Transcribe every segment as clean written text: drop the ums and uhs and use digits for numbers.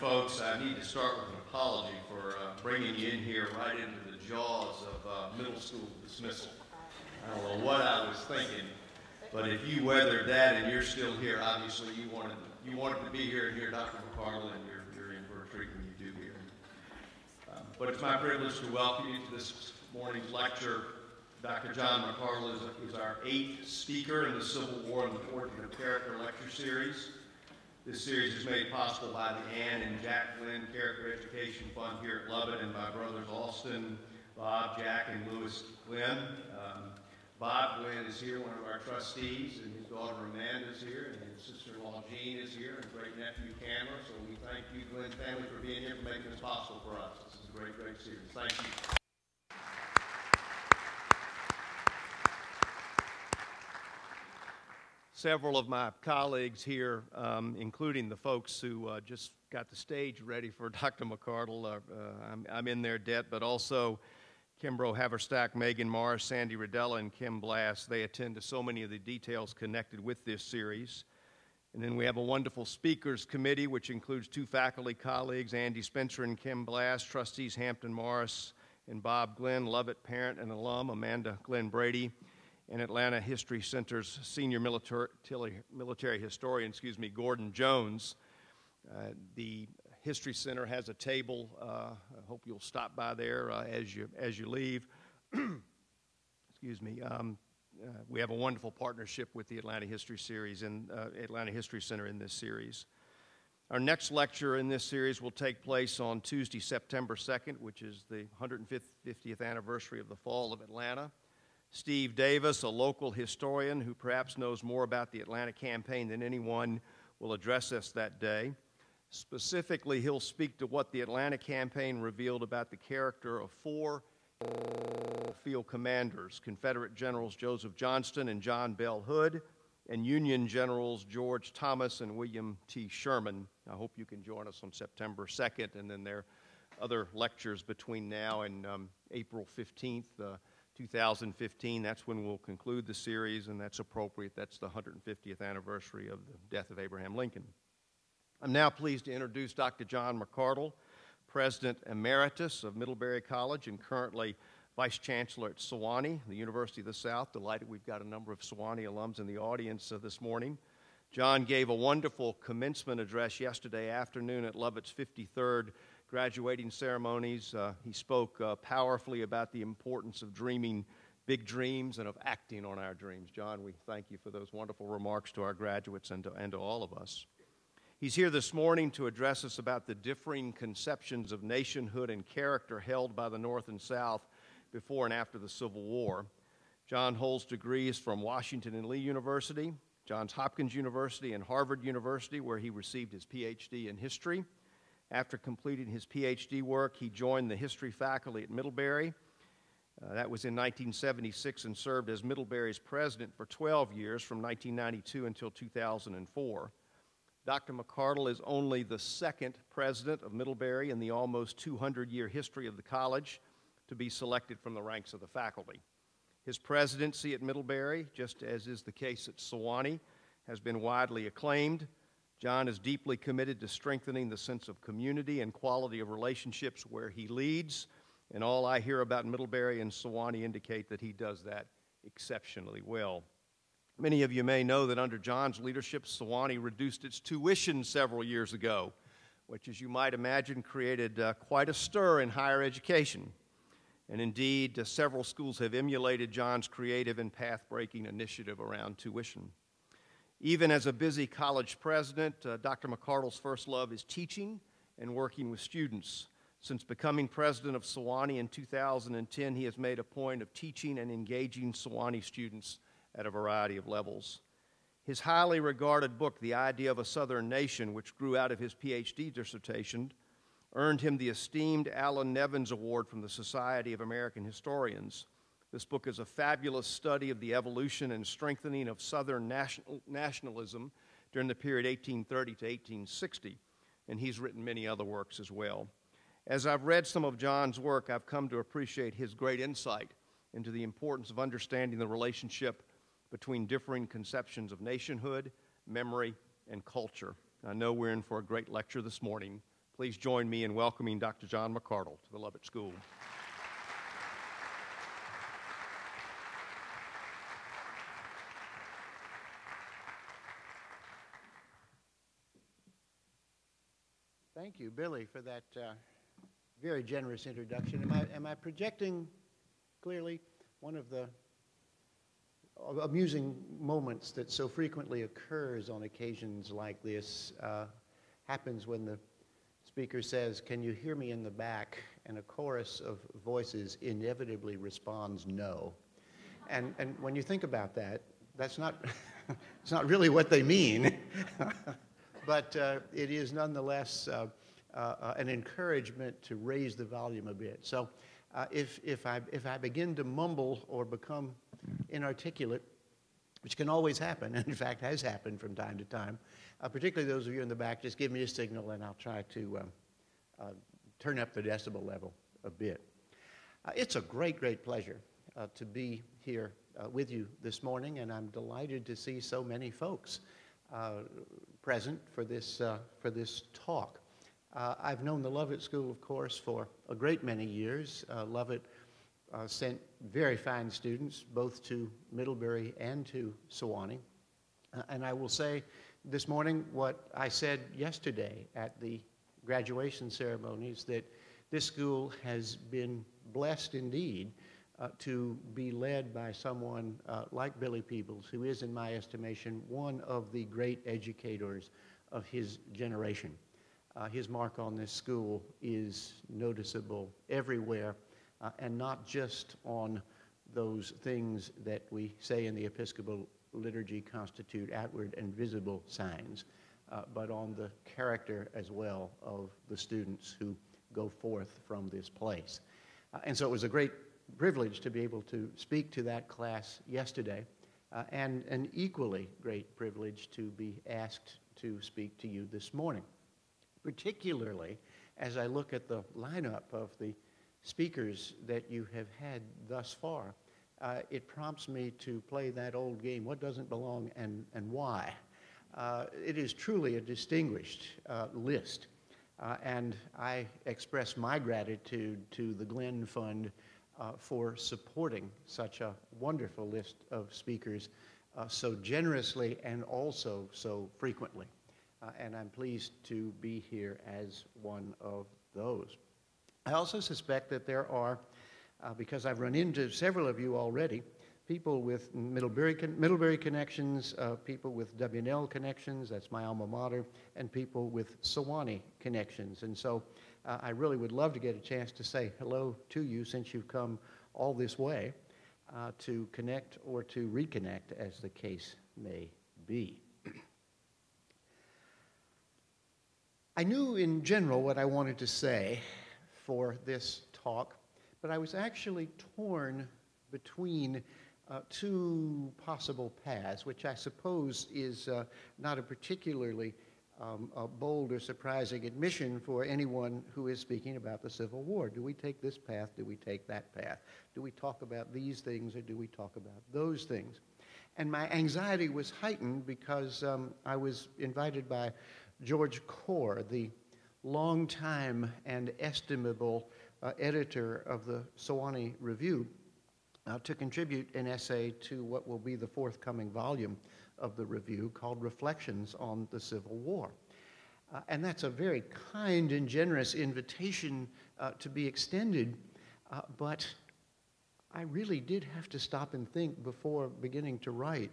folks. I need to start with an apology for bringing you in here right into the jaws of middle school dismissal. I don't know what I was thinking, but if you weathered that and you're still here, obviously you wanted to be here and hear Dr. McCardell, and you're in for a treat when you do here. But it's my privilege to welcome you to this morning's lecture. Dr. John McCardell is our 8th speaker in the Civil War and the Portrait of Character lecture series. This series is made possible by the Ann and Jack Glenn Character Education Fund here at Lubbock and my brothers Austin, Bob, Jack, and Louis Glenn. Bob Glenn is here, one of our trustees, and his daughter Amanda is here, and his sister-in-law Jean is here, and great-nephew Cameron. So we thank you, Glenn family, for being here, for making this possible for us. This is a great, great series. Thank you. Several of my colleagues here, including the folks who just got the stage ready for Dr. McCardell, I'm in their debt, but also Kimbrough Haverstack, Megan Morris, Sandy Rodella, and Kim Blass. They attend to so many of the details connected with this series. And then we have a wonderful speakers committee, which includes 2 faculty colleagues, Andy Spencer and Kim Blass, trustees Hampton Morris and Bob Glenn, Lovett parent and alum Amanda Glenn Brady, and Atlanta History Center's senior military historian, Gordon Jones. The History Center has a table. I hope you'll stop by there as you leave. We have a wonderful partnership with the Atlanta History Series and Atlanta History Center in this series. Our next lecture in this series will take place on Tuesday, September 2nd, which is the 150th anniversary of the fall of Atlanta. Steve Davis, a local historian who perhaps knows more about the Atlanta campaign than anyone, will address us that day. Specifically, he'll speak to what the Atlanta campaign revealed about the character of 4 field commanders, Confederate Generals Joseph Johnston and John Bell Hood, and Union Generals George Thomas and William T. Sherman. I hope you can join us on September 2nd, and then there are other lectures between now and April 15th. 2015, that's when we'll conclude the series, and that's appropriate. That's the 150th anniversary of the death of Abraham Lincoln. I'm now pleased to introduce Dr. John McCardell, President Emeritus of Middlebury College and currently Vice Chancellor at Sewanee, the University of the South. Delighted we've got a number of Sewanee alums in the audience this morning. John gave a wonderful commencement address yesterday afternoon at Lubbock's 53rd graduating ceremonies. He spoke powerfully about the importance of dreaming big dreams and of acting on our dreams. John, we thank you for those wonderful remarks to our graduates and to all of us. He's here this morning to address us about the differing conceptions of nationhood and character held by the North and South before and after the Civil War. John holds degrees from Washington and Lee University, Johns Hopkins University, and Harvard University, where he received his Ph.D. in history. After completing his Ph.D. work, he joined the history faculty at Middlebury. That was in 1976 and served as Middlebury's president for 12 years from 1992 until 2004. Dr. McCardell is only the 2nd president of Middlebury in the almost 200-year history of the college to be selected from the ranks of the faculty. His presidency at Middlebury, just as is the case at Sewanee, has been widely acclaimed. John is deeply committed to strengthening the sense of community and quality of relationships where he leads, and all I hear about Middlebury and Sewanee indicate that he does that exceptionally well. Many of you may know that under John's leadership, Sewanee reduced its tuition several years ago, which, as you might imagine, created quite a stir in higher education. And indeed, several schools have emulated John's creative and path-breaking initiative around tuition. Even as a busy college president, Dr. McCardell's first love is teaching and working with students. Since becoming president of Sewanee in 2010, he has made a point of teaching and engaging Sewanee students at a variety of levels. His highly regarded book, The Idea of a Southern Nation, which grew out of his Ph.D. dissertation, earned him the esteemed Allen Nevins Award from the Society of American Historians. This book is a fabulous study of the evolution and strengthening of Southern nationalism during the period 1830 to 1860, and he's written many other works as well. As I've read some of John's work, I've come to appreciate his great insight into the importance of understanding the relationship between differing conceptions of nationhood, memory, and culture. I know we're in for a great lecture this morning. Please join me in welcoming Dr. John McCardell to the Lovett School. Thank you, Billy, for that very generous introduction. Am I projecting clearly? One of the amusing moments that so frequently occurs on occasions like this happens when the speaker says, "Can you hear me in the back?" And a chorus of voices inevitably responds, "No." And when you think about that, that's not, it's not really what they mean. But it is nonetheless an encouragement to raise the volume a bit. So if I begin to mumble or become inarticulate, which can always happen, and in fact has happened from time to time, particularly those of you in the back, just give me a signal and I'll try to turn up the decibel level a bit. It's a great, great pleasure to be here with you this morning, and I'm delighted to see so many folks present for this talk. I've known the Lovett School, of course, for a great many years. Lovett sent very fine students both to Middlebury and to Sewanee. And I will say this morning what I said yesterday at the graduation ceremonies, that this school has been blessed indeed to be led by someone like Billy Peebles, who is, in my estimation, one of the great educators of his generation. His mark on this school is noticeable everywhere, and not just on those things that we say in the Episcopal liturgy constitute outward and visible signs, but on the character as well of the students who go forth from this place. And so it was a great privilege to be able to speak to that class yesterday, and an equally great privilege to be asked to speak to you this morning, particularly as I look at the lineup of the speakers that you have had thus far. It prompts me to play that old game, what doesn't belong and why. It is truly a distinguished list, and I express my gratitude to the Glenn Fund for supporting such a wonderful list of speakers so generously and also so frequently. And I'm pleased to be here as one of those. I also suspect that there are, because I've run into several of you already, people with Middlebury connections, people with W&L connections, that's my alma mater, and people with Sewanee connections. And so I really would love to get a chance to say hello to you since you've come all this way to connect or to reconnect, as the case may be. I knew in general what I wanted to say for this talk, but I was actually torn between two possible paths, which I suppose is not a particularly bold or surprising admission for anyone who is speaking about the Civil War. Do we take this path? Do we take that path? Do we talk about these things or do we talk about those things? And my anxiety was heightened because I was invited by George Corr, the longtime and estimable editor of the Sewanee Review, to contribute an essay to what will be the forthcoming volume of the review called Reflections on the Civil War. And that's a very kind and generous invitation to be extended, but I really did have to stop and think before beginning to write,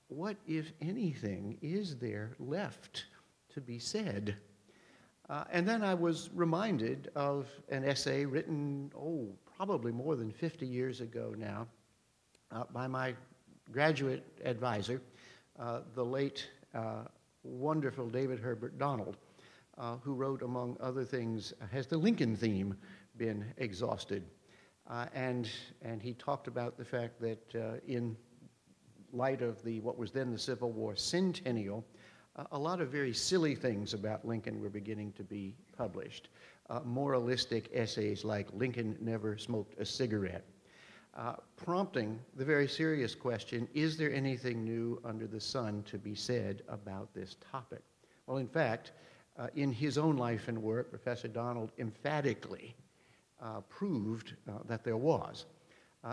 what, if anything, is there left to be said? And then I was reminded of an essay written, probably more than 50 years ago now, by my graduate advisor, the late wonderful David Herbert Donald, who wrote, among other things, Has the Lincoln Theme Been Exhausted? And he talked about the fact that in light of what was then the Civil War centennial, a lot of very silly things about Lincoln were beginning to be published. Moralistic essays like Lincoln Never Smoked a Cigarette, prompting the very serious question, is there anything new under the sun to be said about this topic? Well, in fact, In his own life and work, Professor Donald emphatically proved that there was.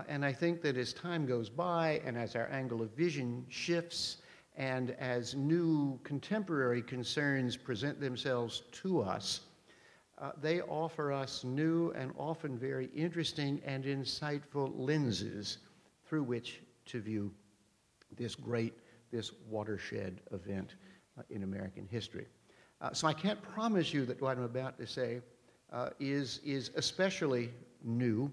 And I think that as time goes by and as our angle of vision shifts and as new contemporary concerns present themselves to us, they offer us new and often very interesting and insightful lenses through which to view this watershed event in American history. So I can't promise you that what I'm about to say is especially new,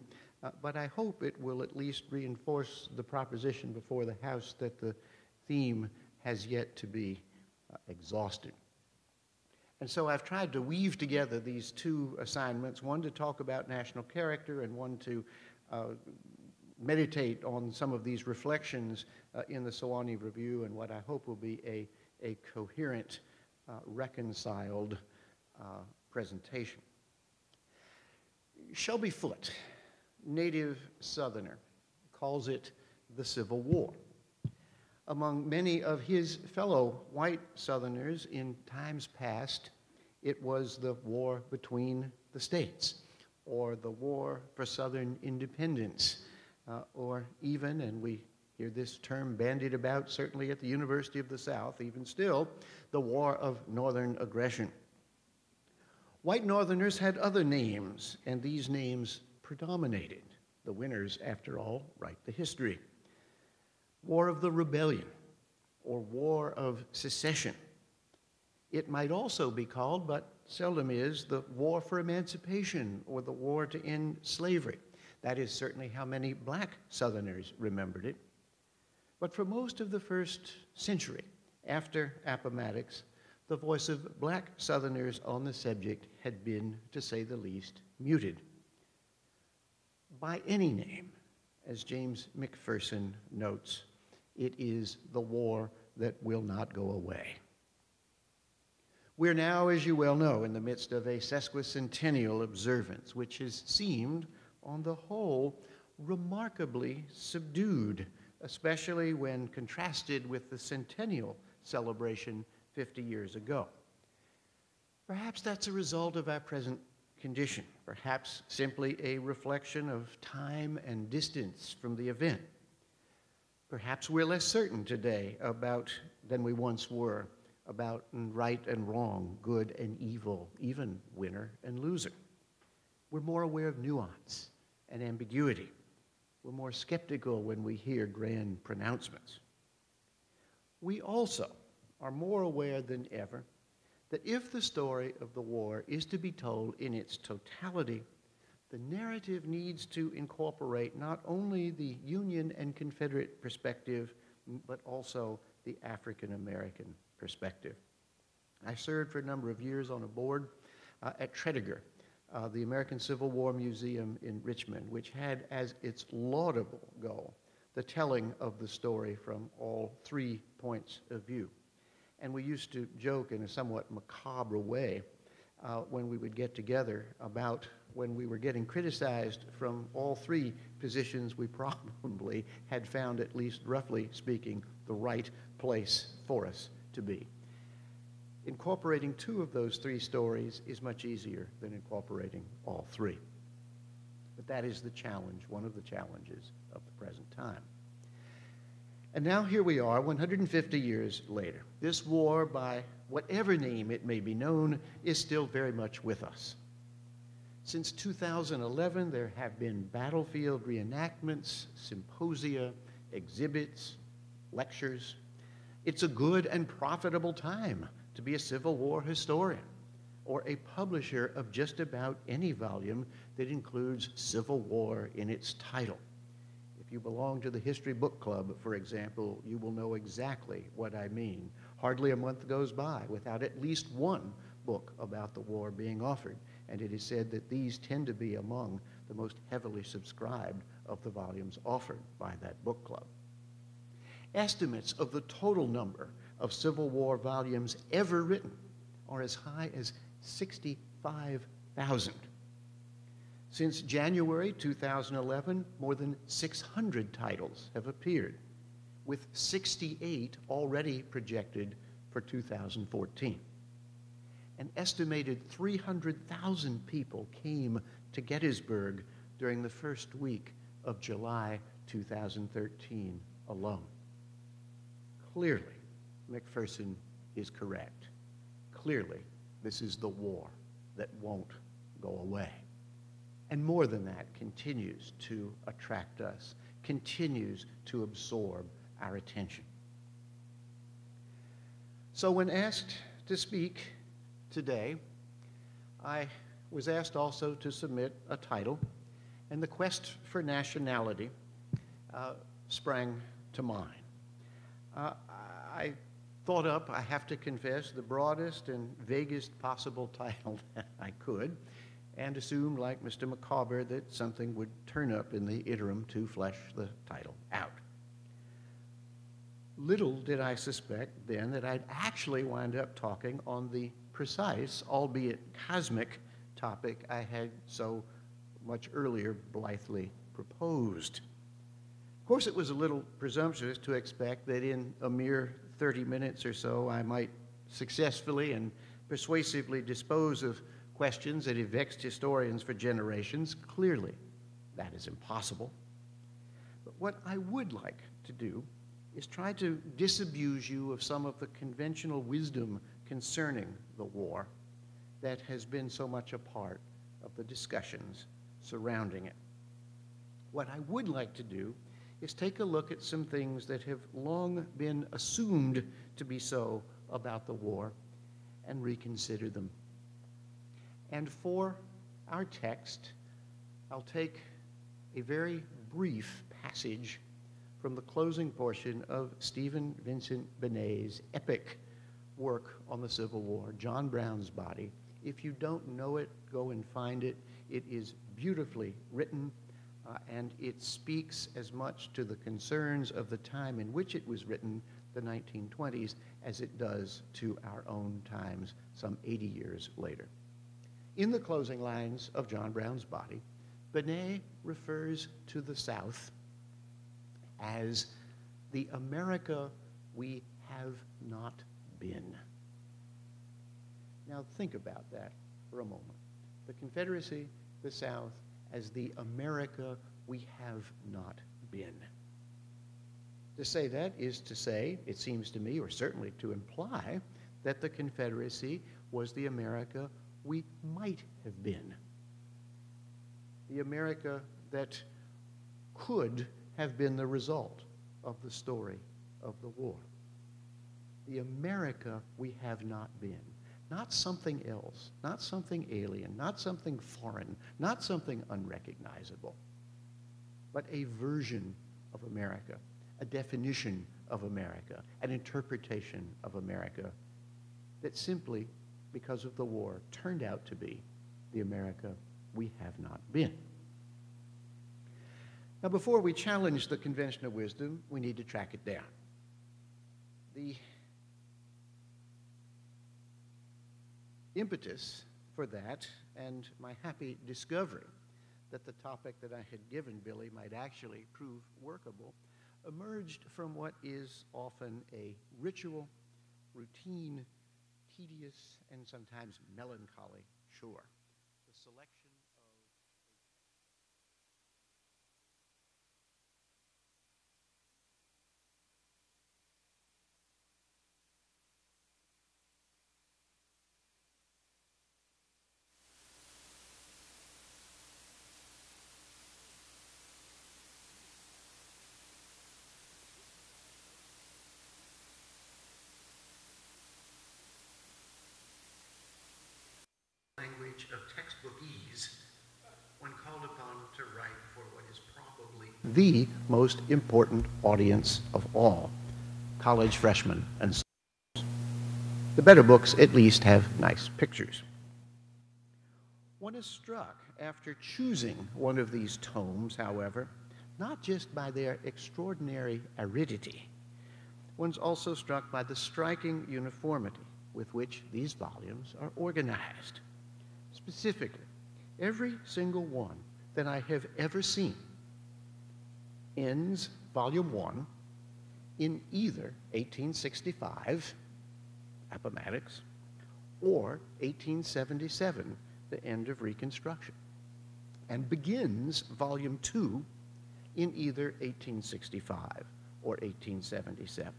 but I hope it will at least reinforce the proposition before the House that the theme has yet to be exhausted. And so I've tried to weave together these two assignments, one to talk about national character and one to meditate on some of these reflections in the Sewanee Review and what I hope will be a coherent, reconciled presentation. Shelby Foote, native Southerner, calls it the Civil War. Among many of his fellow white Southerners in times past, it was the war between the states, or the war for Southern independence, or even, and we hear this term bandied about certainly at the University of the South, even still, the war of Northern aggression. White Northerners had other names, and these names predominated. The winners, after all, write the history. War of the Rebellion, or War of Secession. It might also be called, but seldom is, the War for Emancipation, or the War to End Slavery. That is certainly how many black Southerners remembered it. But for most of the first century, after Appomattox, the voice of black Southerners on the subject had been, to say the least, muted. By any name, as James McPherson notes, it is the war that will not go away. We're now, as you well know, in the midst of a sesquicentennial observance, which has seemed, on the whole, remarkably subdued, especially when contrasted with the centennial celebration 50 years ago. Perhaps that's a result of our present condition, perhaps simply a reflection of time and distance from the event. Perhaps we're less certain today than we once were about right and wrong, good and evil, even winner and loser. We're more aware of nuance and ambiguity. We're more skeptical when we hear grand pronouncements. We also are more aware than ever that if the story of the war is to be told in its totality, the narrative needs to incorporate not only the Union and Confederate perspective, but also the African American perspective. I served for a number of years on a board at Tredegar, the American Civil War Museum in Richmond, which had as its laudable goal the telling of the story from all three points of view. And we used to joke in a somewhat macabre way when we would get together about when we were getting criticized from all three positions, we probably had found, at least roughly speaking, the right place for us to be. Incorporating two of those three stories is much easier than incorporating all three. But that is the challenge, one of the challenges of the present time. And now here we are, 150 years later. This war, by whatever name it may be known, is still very much with us. Since 2011, there have been battlefield reenactments, symposia, exhibits, lectures. It's a good and profitable time to be a Civil War historian or a publisher of just about any volume that includes Civil War in its title. If you belong to the History Book Club, for example, you will know exactly what I mean. Hardly a month goes by without at least one book about the war being offered, and it is said that these tend to be among the most heavily subscribed of the volumes offered by that book club. Estimates of the total number of Civil War volumes ever written are as high as 65,000. Since January 2011, more than 600 titles have appeared, with 68 already projected for 2014. An estimated 300,000 people came to Gettysburg during the first week of July 2013 alone. Clearly, McPherson is correct. Clearly, this is the war that won't go away. And more than that, continues to attract us, continues to absorb our attention. So when asked to speak today, I was asked also to submit a title, and the quest for nationality sprang to mind. I thought up, I have to confess, the broadest and vaguest possible title that I could, and assumed, like Mr. McCardell, that something would turn up in the interim to flesh the title out. Little did I suspect then that I'd actually wind up talking on the precise, albeit cosmic, topic I had so much earlier blithely proposed. Of course, it was a little presumptuous to expect that in a mere 30 minutes or so I might successfully and persuasively dispose of questions that have vexed historians for generations. Clearly, that is impossible. But what I would like to do is try to disabuse you of some of the conventional wisdom concerning the war that has been so much a part of the discussions surrounding it. What I would like to do is take a look at some things that have long been assumed to be so about the war and reconsider them. And for our text, I'll take a very brief passage from the closing portion of Stephen Vincent Benet's epic work on the Civil War, John Brown's Body. If you don't know it, go and find it. It is beautifully written, and it speaks as much to the concerns of the time in which it was written, the 1920s, as it does to our own times some 80 years later. In the closing lines of John Brown's Body, Benet refers to the South as the America we have not been. Now think about that for a moment. The Confederacy, the South, as the America we have not been. To say that is to say, it seems to me, or certainly to imply, that the Confederacy was the America we might have been. The America that could have been the result of the story of the war. The America we have not been. Not something else, not something alien, not something foreign, not something unrecognizable, but a version of America, a definition of America, an interpretation of America that simply, because of the war, turned out to be the America we have not been. Now, before we challenge the conventional wisdom, we need to track it down. The impetus for that, and my happy discovery that the topic that I had given Billy might actually prove workable, emerged from what is often a ritual, routine, tedious, and sometimes melancholy chore. The selection language of textbookese when called upon to write for what is probably the most important audience of all, college freshmen and sophomores. The better books at least have nice pictures. One is struck after choosing one of these tomes, however, not just by their extraordinary aridity. One's also struck by the striking uniformity with which these volumes are organized. Specifically, every single one that I have ever seen ends Volume 1 in either 1865, Appomattox, or 1877, the end of Reconstruction, and begins Volume 2 in either 1865 or 1877.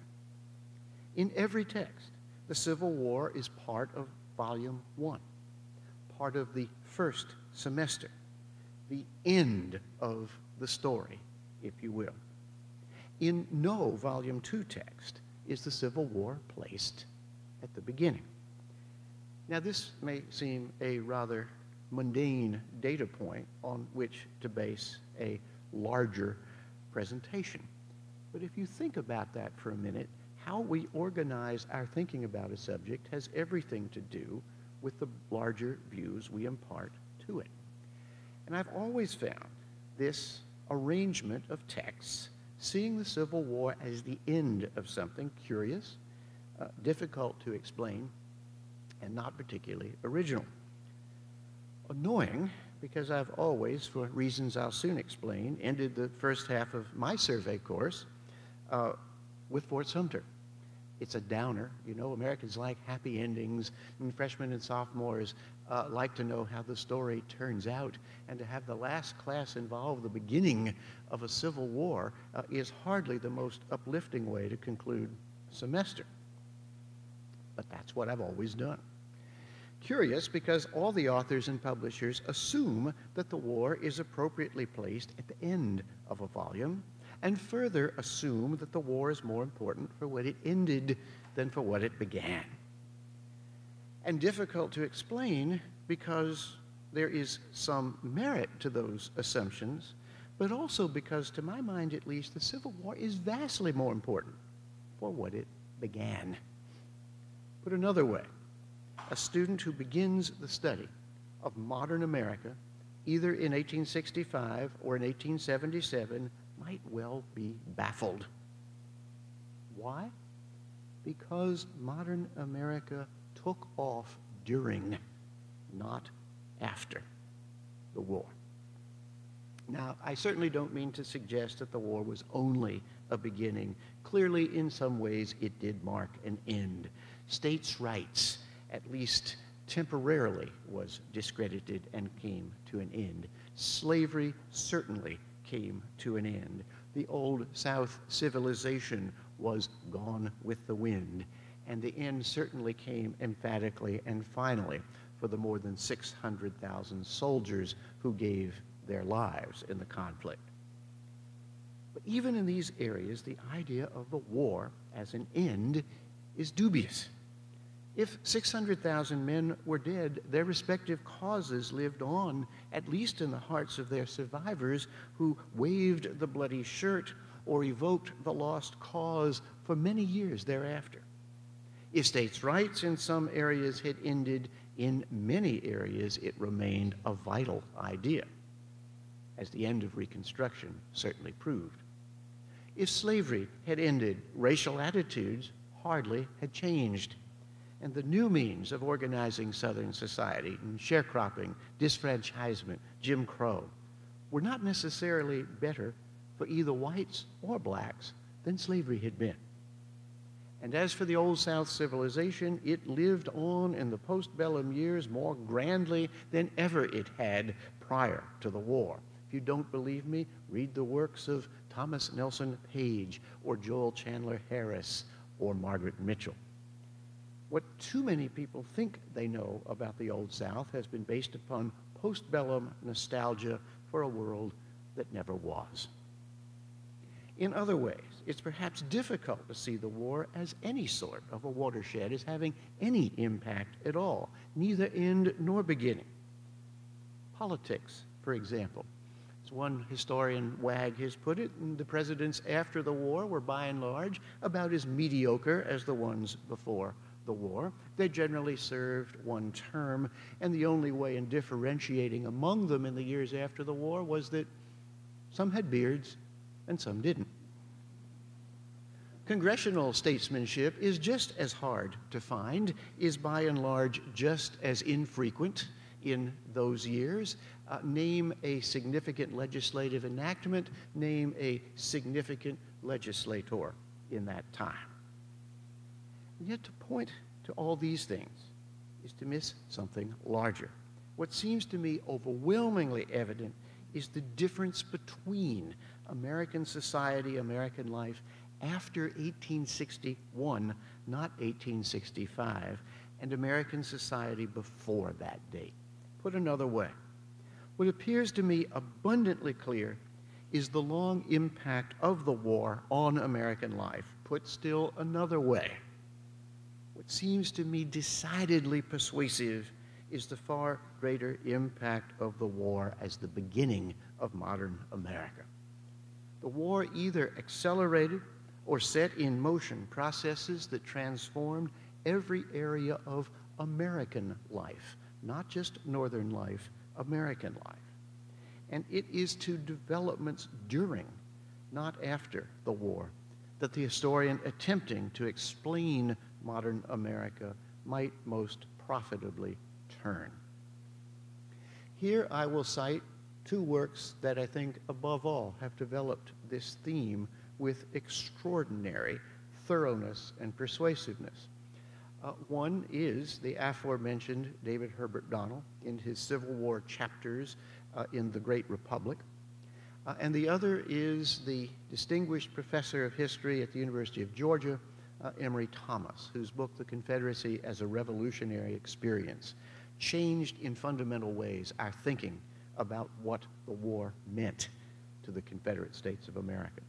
In every text, the Civil War is part of Volume 1, part of the first semester, the end of the story, if you will. In no Volume 2 text is the Civil War placed at the beginning. Now, this may seem a rather mundane data point on which to base a larger presentation. But if you think about that for a minute, how we organize our thinking about a subject has everything to do with the larger views we impart to it. And I've always found this arrangement of texts, seeing the Civil War as the end of something, curious, difficult to explain, and not particularly original. Annoying, because I've always, for reasons I'll soon explain, ended the first half of my survey course with Fort Sumter. It's a downer. You know, Americans like happy endings, and freshmen and sophomores like to know how the story turns out. And to have the last class involve the beginning of a civil war is hardly the most uplifting way to conclude a semester. But that's what I've always done. Curious, because all the authors and publishers assume that the war is appropriately placed at the end of a volume, and further assume that the war is more important for what it ended than for what it began. And difficult to explain because there is some merit to those assumptions, but also because, to my mind at least, the Civil War is vastly more important for what it began. Put another way, a student who begins the study of modern America, either in 1865 or in 1877, might well be baffled. Why? Because modern America took off during, not after, the war. Now, I certainly don't mean to suggest that the war was only a beginning. Clearly, in some ways, it did mark an end. States' rights, at least temporarily, was discredited and came to an end. Slavery certainly came to an end. The Old South civilization was gone with the wind, and the end certainly came emphatically and finally for the more than 600,000 soldiers who gave their lives in the conflict. But even in these areas, the idea of the war as an end is dubious. If 600,000 men were dead, their respective causes lived on, at least in the hearts of their survivors who waved the bloody shirt or evoked the lost cause for many years thereafter. If states' rights in some areas had ended, in many areas it remained a vital idea, as the end of Reconstruction certainly proved. If slavery had ended, racial attitudes hardly had changed. And the new means of organizing Southern society, sharecropping, disfranchisement, Jim Crow, were not necessarily better for either whites or blacks than slavery had been. And as for the Old South civilization, it lived on in the postbellum years more grandly than ever it had prior to the war. If you don't believe me, read the works of Thomas Nelson Page or Joel Chandler Harris or Margaret Mitchell. What too many people think they know about the Old South has been based upon postbellum nostalgia for a world that never was. In other ways, it's perhaps difficult to see the war as any sort of a watershed, as having any impact at all, neither end nor beginning. Politics, for example. As one historian, Wag, has put it, the presidents after the war were by and large about as mediocre as the ones before the war. They generally served one term, and the only way in differentiating among them in the years after the war was that some had beards and some didn't. Congressional statesmanship is just as hard to find, is by and large just as infrequent in those years. Name a significant legislative enactment, name a significant legislator in that time. And yet, to point to all these things is to miss something larger. What seems to me overwhelmingly evident is the difference between American society, American life after 1861, not 1865, and American society before that date. Put another way, what appears to me abundantly clear is the long impact of the war on American life. Put still another way, what seems to me decidedly persuasive is the far greater impact of the war as the beginning of modern America. The war either accelerated or set in motion processes that transformed every area of American life, not just Northern life, American life. And it is to developments during, not after the war, that the historian attempting to explain modern America might most profitably turn. Here I will cite two works that I think above all have developed this theme with extraordinary thoroughness and persuasiveness. One is the aforementioned David Herbert Donnell in his Civil War chapters in The Great Republic. And the other is the distinguished professor of history at the University of Georgia, Emory Thomas, whose book, The Confederacy as a Revolutionary Experience, changed in fundamental ways our thinking about what the war meant to the Confederate States of America.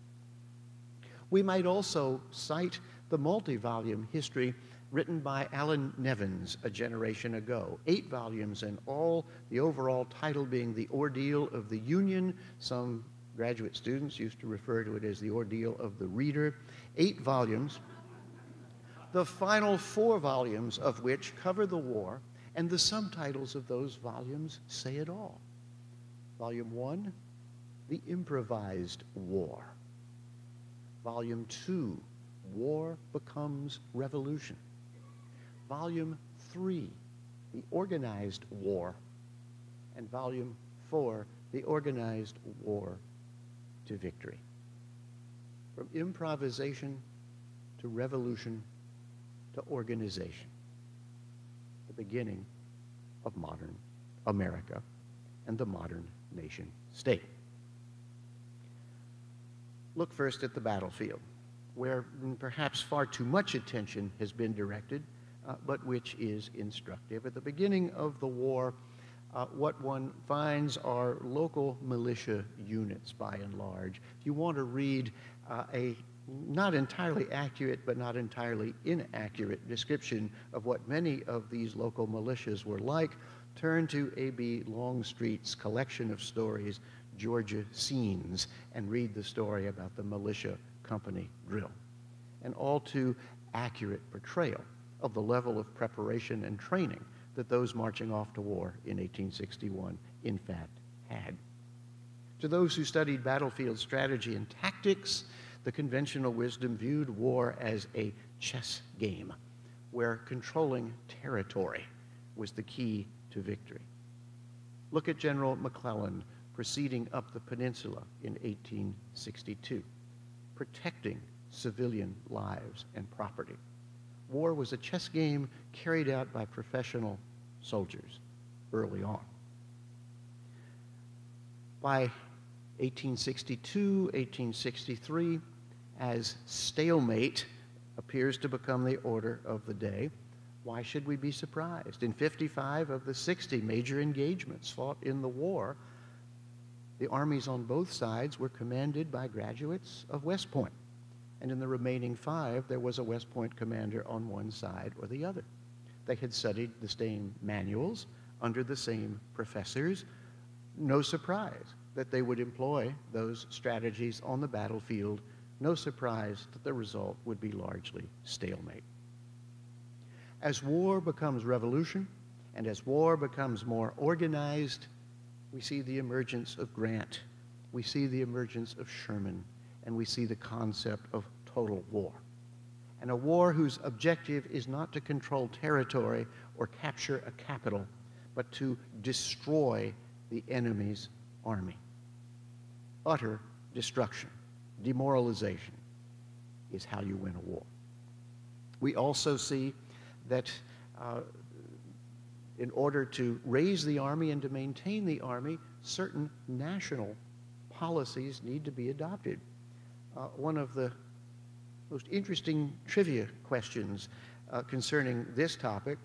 We might also cite the multi-volume history written by Alan Nevins a generation ago, 8 volumes in all, the overall title being The Ordeal of the Union. Some graduate students used to refer to it as The Ordeal of the Reader. 8 volumes, the final 4 volumes of which cover the war, and the subtitles of those volumes say it all. Volume 1, The Improvised War. Volume 2, War Becomes Revolution. Volume 3, The Organized War. And Volume 4, The Organized War to Victory. From improvisation to revolution to organization. The beginning of modern America and the modern nation state. Look first at the battlefield, where perhaps far too much attention has been directed, but which is instructive. At the beginning of the war, what one finds are local militia units, by and large. If you want to read a not entirely accurate, but not entirely inaccurate description of what many of these local militias were like, turn to A.B. Longstreet's collection of stories, Georgia Scenes, and read the story about the militia company drill. An all too accurate portrayal of the level of preparation and training that those marching off to war in 1861 in fact had. To those who studied battlefield strategy and tactics, the conventional wisdom viewed war as a chess game, where controlling territory was the key to victory. Look at General McClellan proceeding up the peninsula in 1862, protecting civilian lives and property. War was a chess game carried out by professional soldiers early on. By 1862, 1863, as stalemate appears to become the order of the day, why should we be surprised? In 55 of the 60 major engagements fought in the war, the armies on both sides were commanded by graduates of West Point. And in the remaining 5, there was a West Point commander on one side or the other. They had studied the same manuals under the same professors. No surprise that they would employ those strategies on the battlefield. No surprise that the result would be largely stalemate. As war becomes revolution, and as war becomes more organized, we see the emergence of Grant, we see the emergence of Sherman, and we see the concept of total war. And a war whose objective is not to control territory or capture a capital, but to destroy the enemy's army. Utter destruction, demoralization is how you win a war. We also see that in order to raise the Army and to maintain the Army, certain national policies need to be adopted. One of the most interesting trivia questions concerning this topic,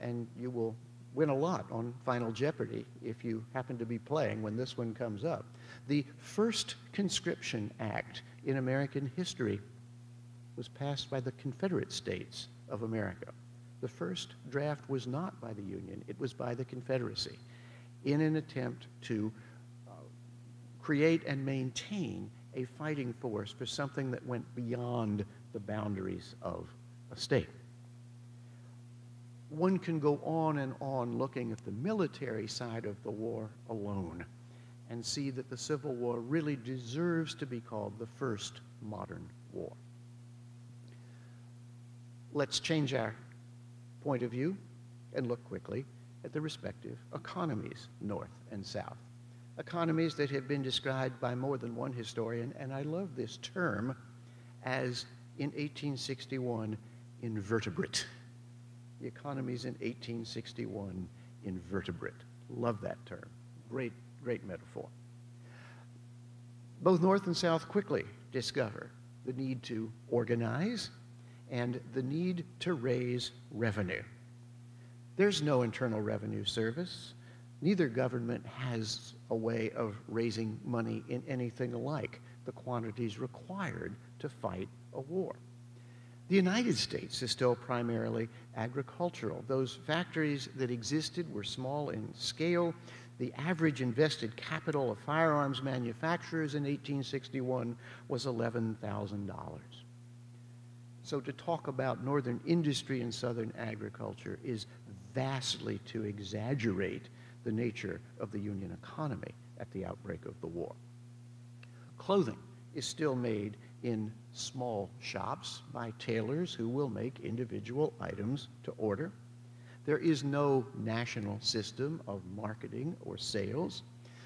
and you will win a lot on Final Jeopardy if you happen to be playing when this one comes up. The first conscription act in American history was passed by the Confederate States of America. The first draft was not by the Union, it was by the Confederacy, in an attempt to create and maintain a fighting force for something that went beyond the boundaries of a state. One can go on and on looking at the military side of the war alone and see that the Civil War really deserves to be called the first modern war. Let's change our point of view and look quickly at the respective economies, North and South. Economies that have been described by more than one historian, and I love this term, as in 1861, invertebrate. The economies in 1861, invertebrate. Love that term. Great, great metaphor. Both North and South quickly discover the need to organize and the need to raise revenue. There's no Internal Revenue Service. Neither government has a way of raising money in anything like the quantities required to fight a war. The United States is still primarily agricultural. Those factories that existed were small in scale. The average invested capital of firearms manufacturers in 1861 was $11,000. So to talk about northern industry and southern agriculture is vastly to exaggerate the nature of the Union economy at the outbreak of the war. Clothing is still made in small shops by tailors who will make individual items to order. There is no national system of marketing or sales.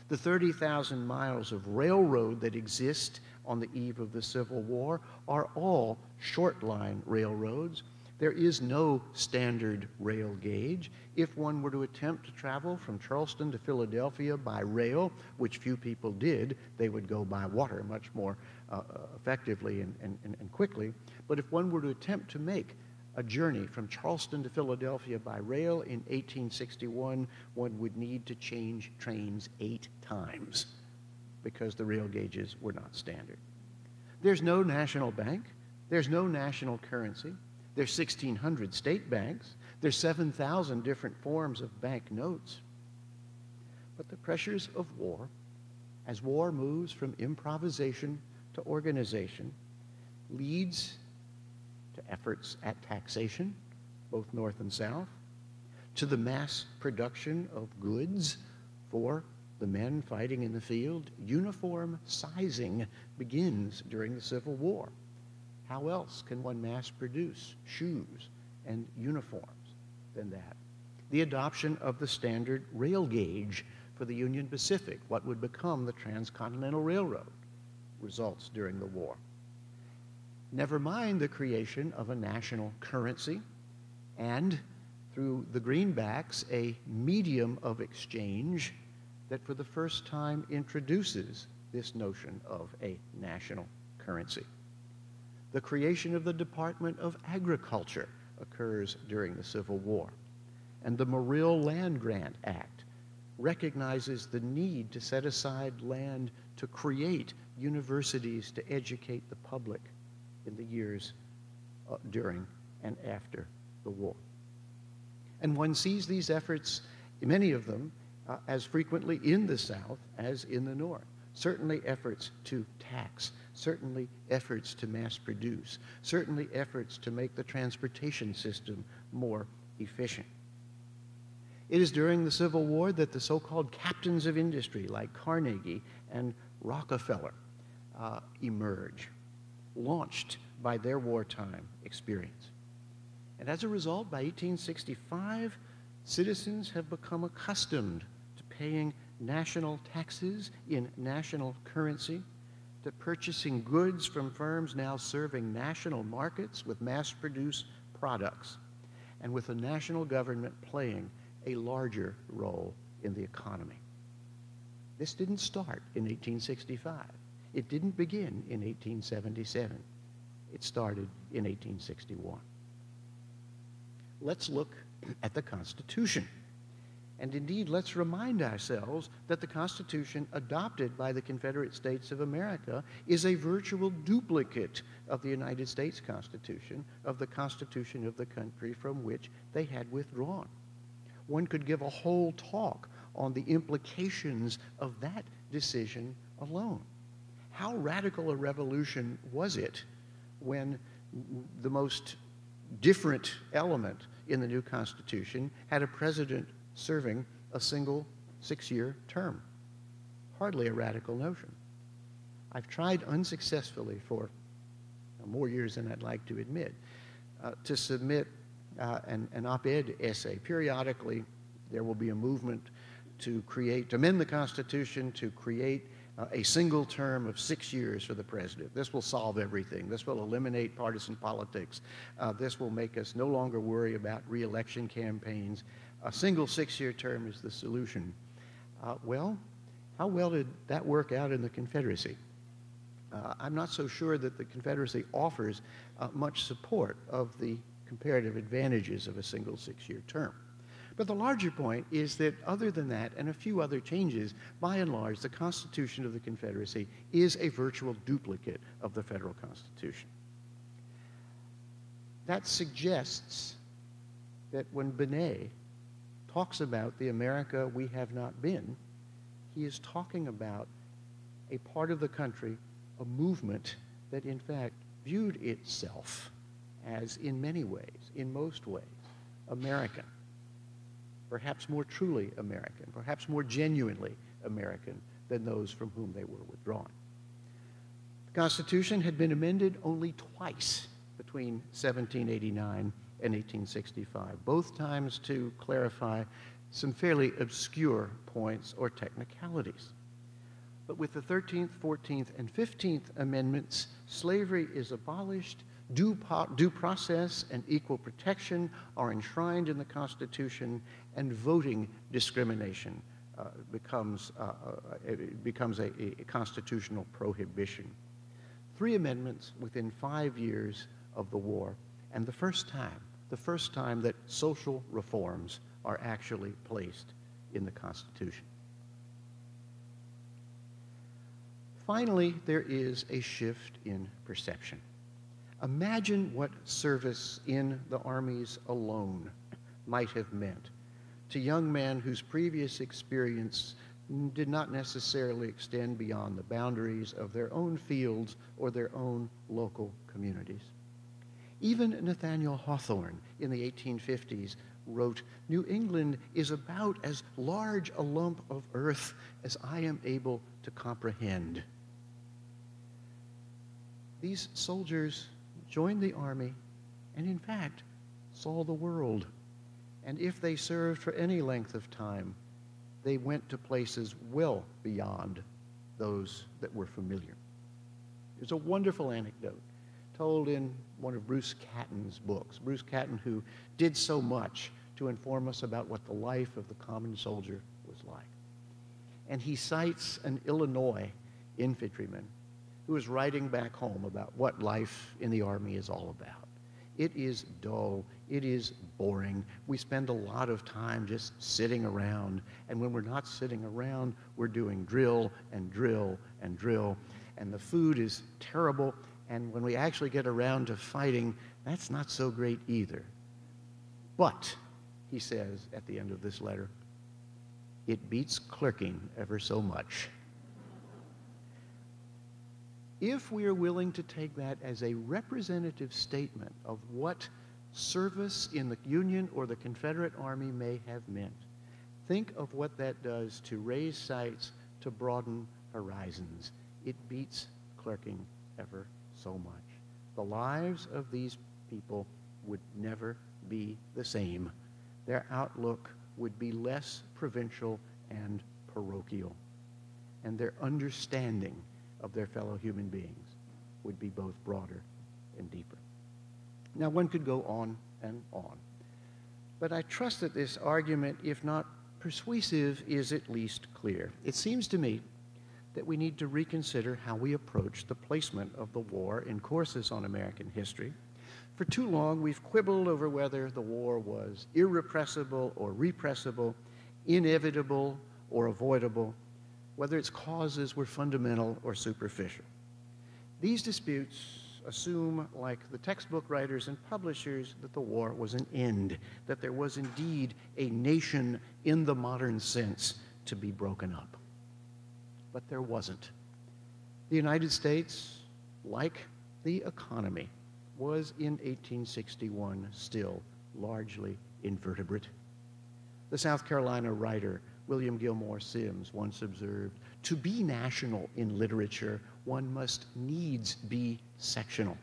The 30,000 miles of railroad that exist on the eve of the Civil War are all short-line railroads. There is no standard rail gauge. If one were to attempt to travel from Charleston to Philadelphia by rail, which few people did, they would go by water much more effectively and quickly. But if one were to attempt to make a journey from Charleston to Philadelphia by rail in 1861, one would need to change trains 8 times because the rail gauges were not standard. There's no national bank. There's no national currency. There's 1,600 state banks. There's 7,000 different forms of bank notes. But the pressures of war, as war moves from improvisation to organization, leads to efforts at taxation, both North and South, to the mass production of goods for the men fighting in the field. Uniform sizing begins during the Civil War. How else can one mass produce shoes and uniforms than that? The adoption of the standard rail gauge for the Union Pacific, what would become the Transcontinental Railroad, results during the war. Never mind the creation of a national currency and, through the greenbacks, a medium of exchange that for the first time introduces this notion of a national currency. The creation of the Department of Agriculture occurs during the Civil War, and the Morrill Land Grant Act recognizes the need to set aside land to create universities to educate the public in the years during and after the war. And one sees these efforts, many of them, as frequently in the South as in the North. Certainly efforts to tax, certainly efforts to mass produce, certainly efforts to make the transportation system more efficient. It is during the Civil War that the so-called captains of industry like Carnegie and Rockefeller emerge, launched by their wartime experience. And as a result, by 1865, citizens have become accustomed to paying national taxes in national currency, to purchasing goods from firms now serving national markets with mass-produced products, and with the national government playing a larger role in the economy. This didn't start in 1865. It didn't begin in 1877. It started in 1861. Let's look at the Constitution. And indeed, let's remind ourselves that the Constitution adopted by the Confederate States of America is a virtual duplicate of the United States Constitution, of the Constitution of the country from which they had withdrawn. One could give a whole talk on the implications of that decision alone. How radical a revolution was it when the most different element in the new Constitution had a president serving a single 6-year term? Hardly a radical notion. I've tried unsuccessfully for more years than I'd like to admit to submit an op-ed essay. Periodically, there will be a movement to amend the Constitution to create a single term of 6 years for the president. This will solve everything. This will eliminate partisan politics. This will make us no longer worry about re-election campaigns. A single 6-year term is the solution. Well, how well did that work out in the Confederacy? I'm not so sure that the Confederacy offers much support of the comparative advantages of a single 6-year term. But the larger point is that other than that and a few other changes, by and large, the Constitution of the Confederacy is a virtual duplicate of the federal Constitution. That suggests that when Benet talks about the America we have not been, he is talking about a part of the country, a movement that in fact viewed itself as, in many ways, in most ways, American. Perhaps more truly American, perhaps more genuinely American than those from whom they were withdrawn. The Constitution had been amended only twice between 1789 and 1865, both times to clarify some fairly obscure points or technicalities. But with the 13th, 14th, and 15th Amendments, slavery is abolished, due process and equal protection are enshrined in the Constitution, and voting discrimination becomes a constitutional prohibition. 3 amendments within 5 years of the war, and the first time that social reforms are actually placed in the Constitution. Finally, there is a shift in perception. Imagine what service in the armies alone might have meant to young men whose previous experience did not necessarily extend beyond the boundaries of their own fields or their own local communities. Even Nathaniel Hawthorne in the 1850s wrote, "New England is about as large a lump of earth as I am able to comprehend." These soldiers joined the army and, in fact, saw the world. And if they served for any length of time, they went to places well beyond those that were familiar. There's a wonderful anecdote told in one of Bruce Catton's books. Bruce Catton, who did so much to inform us about what the life of the common soldier was like. And he cites an Illinois infantryman who was writing back home about what life in the Army is all about. It is dull. It is boring. We spend a lot of time just sitting around. And when we're not sitting around, we're doing drill and drill and drill. And the food is terrible. And when we actually get around to fighting, that's not so great either. But, he says at the end of this letter, it beats clerking ever so much. If we are willing to take that as a representative statement of what service in the Union or the Confederate Army may have meant, think of what that does to raise sights, to broaden horizons. It beats clerking ever so much. The lives of these people would never be the same. Their outlook would be less provincial and parochial, and their understanding of their fellow human beings would be both broader and deeper. Now, one could go on and on, But I trust that this argument, if not persuasive, is at least clear. It seems to me that we need to reconsider how we approach the placement of the war in courses on American history. For too long, we've quibbled over whether the war was irrepressible or repressible, inevitable or avoidable, whether its causes were fundamental or superficial. These disputes assume, like the textbook writers and publishers, that the war was an end, that there was indeed a nation in the modern sense to be broken up. But there wasn't. The United States, like the economy, was in 1861 still largely invertebrate. The South Carolina writer William Gilmore Simms once observed, "To be national in literature, one must needs be sectional."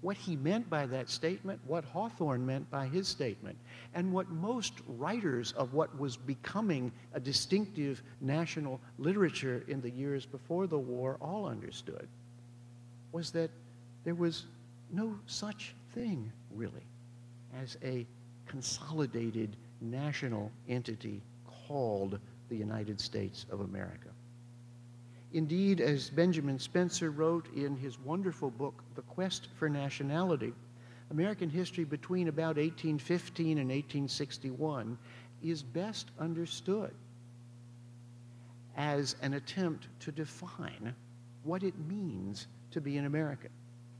What he meant by that statement, what Hawthorne meant by his statement, and what most writers of what was becoming a distinctive national literature in the years before the war all understood, was that there was no such thing, really, as a consolidated national entity called the United States of America. Indeed, as Benjamin Spencer wrote in his wonderful book, The Quest for Nationality, American history between about 1815 and 1861 is best understood as an attempt to define what it means to be an American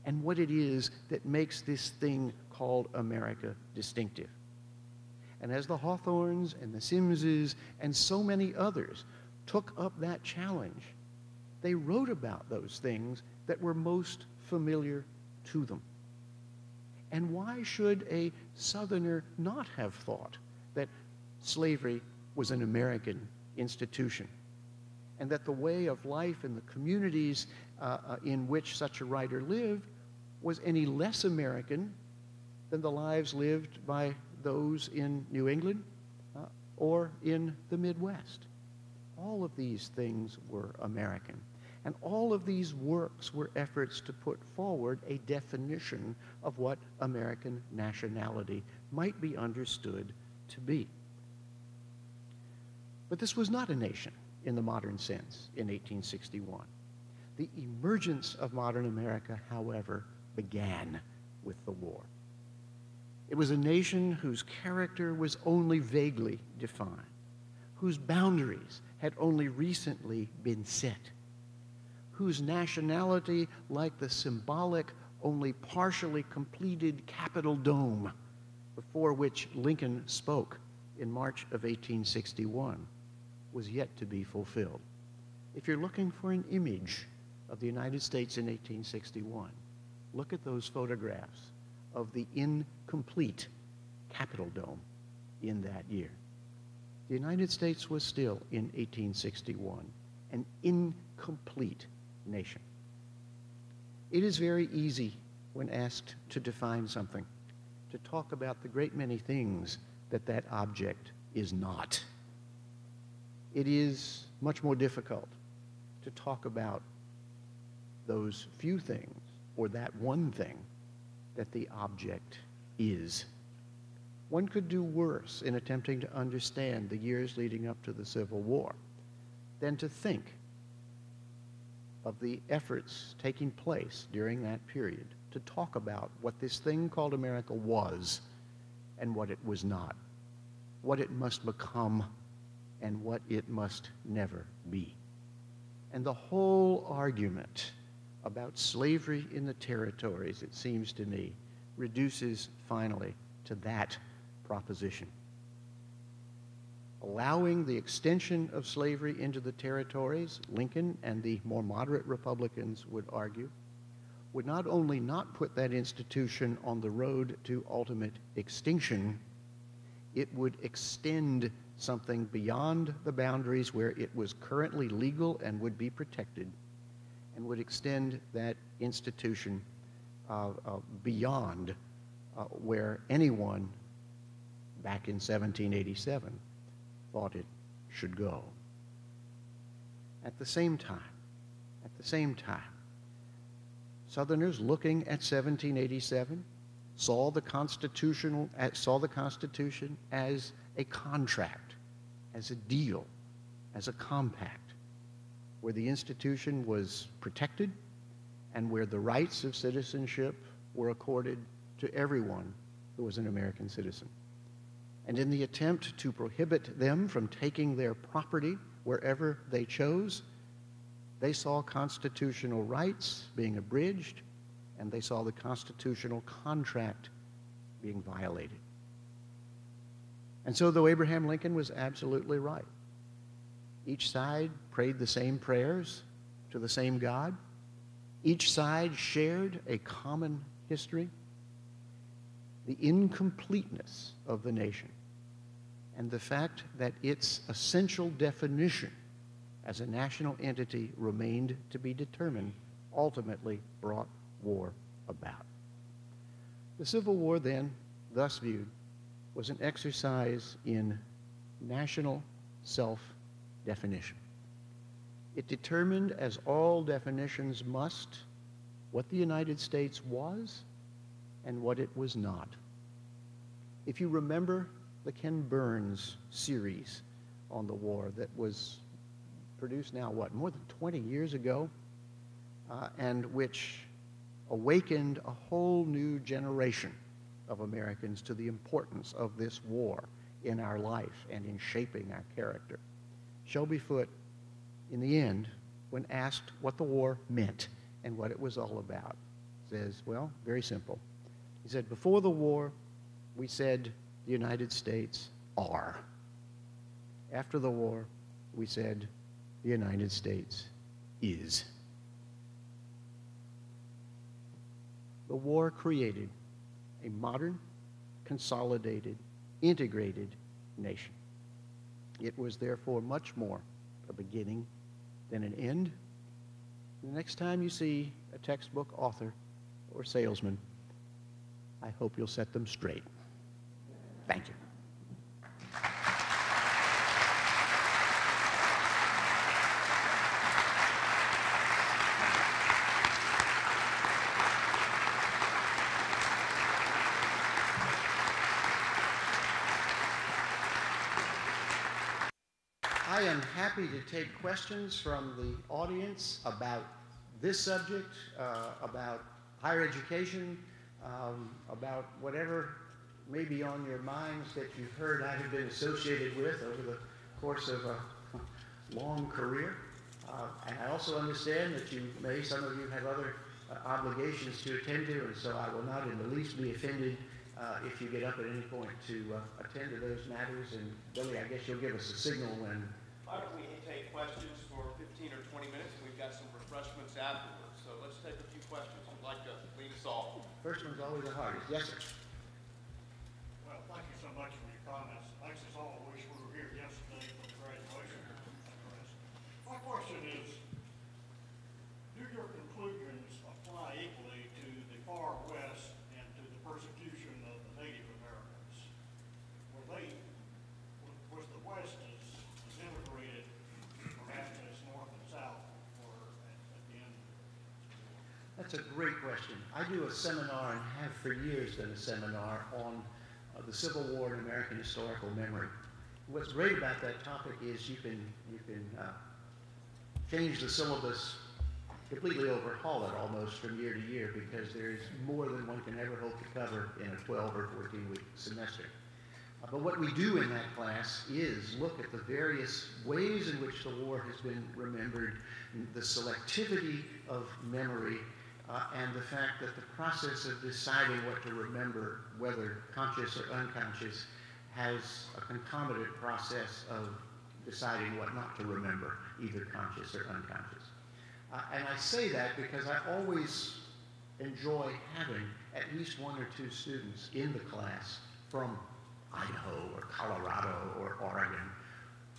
and what it is that makes this thing called America distinctive. And as the Hawthornes and the Simmses and so many others took up that challenge, they wrote about those things that were most familiar to them. And why should a Southerner not have thought that slavery was an American institution, and that the way of life in the communities in which such a writer lived was any less American than the lives lived by those in New England or in the Midwest? All of these things were American. And all of these works were efforts to put forward a definition of what American nationality might be understood to be. But this was not a nation in the modern sense in 1861. The emergence of modern America, however, began with the war. It was a nation whose character was only vaguely defined, whose boundaries had only recently been set, whose nationality, like the symbolic, only partially completed Capitol dome before which Lincoln spoke in March of 1861, was yet to be fulfilled. If you're looking for an image of the United States in 1861, look at those photographs of the incomplete Capitol dome in that year. The United States was still, in 1861, an incomplete nation. It is very easy, when asked to define something, to talk about the great many things that that object is not. It is much more difficult to talk about those few things, or that one thing, that the object is. One could do worse in attempting to understand the years leading up to the Civil War than to think of the efforts taking place during that period to talk about what this thing called America was and what it was not, what it must become and what it must never be. And the whole argument about slavery in the territories, it seems to me, reduces finally to that proposition. Allowing the extension of slavery into the territories, Lincoln and the more moderate Republicans would argue, would not only not put that institution on the road to ultimate extinction, it would extend something beyond the boundaries where it was currently legal and would be protected, and would extend that institution beyond where anyone back in 1787 thought it should go. At the same time, Southerners looking at 1787 saw the Constitution as a contract, as a deal, as a compact, where the institution was protected and where the rights of citizenship were accorded to everyone who was an American citizen. And in the attempt to prohibit them from taking their property wherever they chose, they saw constitutional rights being abridged, and they saw the constitutional contract being violated. And so, though Abraham Lincoln was absolutely right, each side prayed the same prayers to the same God, each side shared a common history, the incompleteness of the nation and the fact that its essential definition as a national entity remained to be determined ultimately brought war about. The Civil War then, thus viewed, was an exercise in national self-definition. It determined, as all definitions must, what the United States was and what it was not. If you remember the Ken Burns series on the war that was produced now, more than 20 years ago, and which awakened a whole new generation of Americans to the importance of this war in our life and in shaping our character. Shelby Foote, in the end, when asked what the war meant and what it was all about, says, well, very simple. He said, before the war, we said the United States are. After the war, we said the United States is. The war created a modern, consolidated, integrated nation. It was therefore much more a beginning than an end. The next time you see a textbook author or salesman, I hope you'll set them straight. Thank you. I am happy to take questions from the audience about this subject, about higher education, about whatever may be on your minds that you've heard I have been associated with over the course of a long career. And I also understand that some of you have other obligations to attend to, and so I will not in the least be offended if you get up at any point to attend to those matters. And Billy, I guess you'll give us a signal when. Why don't we take questions for 15 or 20 minutes? We've got some refreshments afterwards. So let's take a few questions. I'd like to lead us off. First one's always the hardest. Yes, sir. Well, thank you so much for your comments. Makes us all wish we were here yesterday for the graduation. My question is, do your conclusions apply equally to the far west and to the persecution of the Native Americans? Was the West as integrated, perhaps as North and South were at the end? That's a great question. I do a seminar and have for years done a seminar on the Civil War and American historical memory. What's great about that topic is you can change the syllabus, completely overhaul it almost from year to year, because there's more than one can ever hope to cover in a 12 or 14-week semester. But what we do in that class is look at the various ways in which the war has been remembered, the selectivity of memory, and the fact that the process of deciding what to remember, whether conscious or unconscious, has a concomitant process of deciding what not to remember, either conscious or unconscious. And I say that because I always enjoy having at least one or two students in the class from Idaho or Colorado or Oregon.